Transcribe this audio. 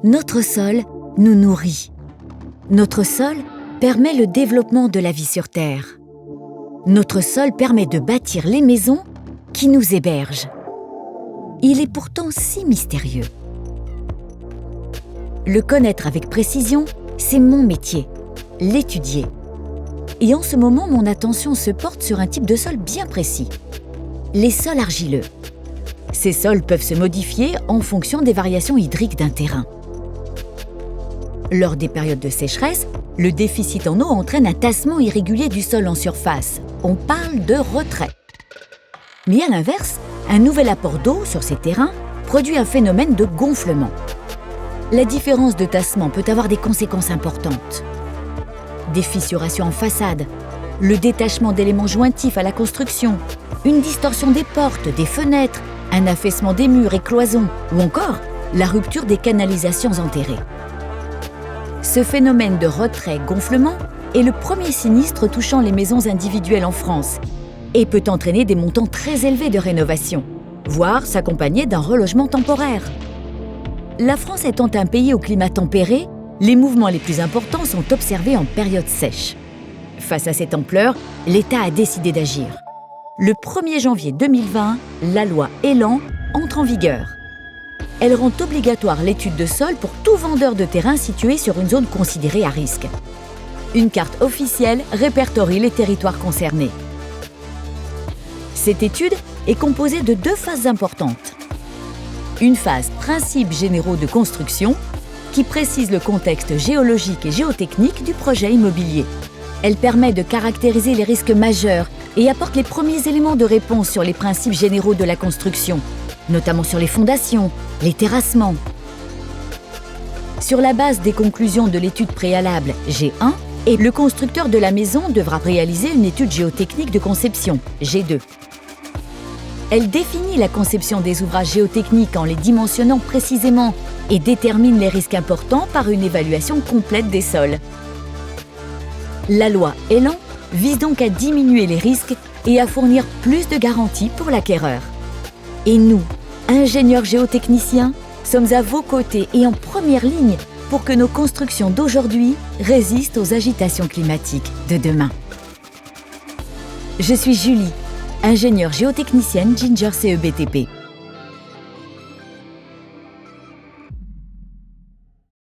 Notre sol nous nourrit. Notre sol permet le développement de la vie sur Terre. Notre sol permet de bâtir les maisons qui nous hébergent. Il est pourtant si mystérieux. Le connaître avec précision, c'est mon métier, l'étudier. Et en ce moment, mon attention se porte sur un type de sol bien précis, les sols argileux. Ces sols peuvent se modifier en fonction des variations hydriques d'un terrain. Lors des périodes de sécheresse, le déficit en eau entraîne un tassement irrégulier du sol en surface. On parle de retrait. Mais à l'inverse, un nouvel apport d'eau sur ces terrains produit un phénomène de gonflement. La différence de tassement peut avoir des conséquences importantes. Des fissurations en façade, le détachement d'éléments jointifs à la construction, une distorsion des portes, des fenêtres, un affaissement des murs et cloisons, ou encore la rupture des canalisations enterrées. Ce phénomène de retrait-gonflement est le premier sinistre touchant les maisons individuelles en France et peut entraîner des montants très élevés de rénovation, voire s'accompagner d'un relogement temporaire. La France étant un pays au climat tempéré, les mouvements les plus importants sont observés en période sèche. Face à cette ampleur, l'État a décidé d'agir. Le 1er janvier 2020, la loi Elan entre en vigueur. Elle rend obligatoire l'étude de sol pour tout vendeur de terrain situé sur une zone considérée à risque. Une carte officielle répertorie les territoires concernés. Cette étude est composée de 2 phases importantes. Une phase principes généraux de construction qui précise le contexte géologique et géotechnique du projet immobilier. Elle permet de caractériser les risques majeurs et apporte les premiers éléments de réponse sur les principes généraux de la construction, notamment sur les fondations, les terrassements. Sur la base des conclusions de l'étude préalable G1, et le constructeur de la maison devra réaliser une étude géotechnique de conception, G2. Elle définit la conception des ouvrages géotechniques en les dimensionnant précisément et détermine les risques importants par une évaluation complète des sols. La loi Elan vise donc à diminuer les risques et à fournir plus de garanties pour l'acquéreur. Et nous, ingénieurs géotechniciens, sommes à vos côtés et en première ligne pour que nos constructions d'aujourd'hui résistent aux agitations climatiques de demain. Je suis Julie, ingénieure géotechnicienne Ginger CEBTP.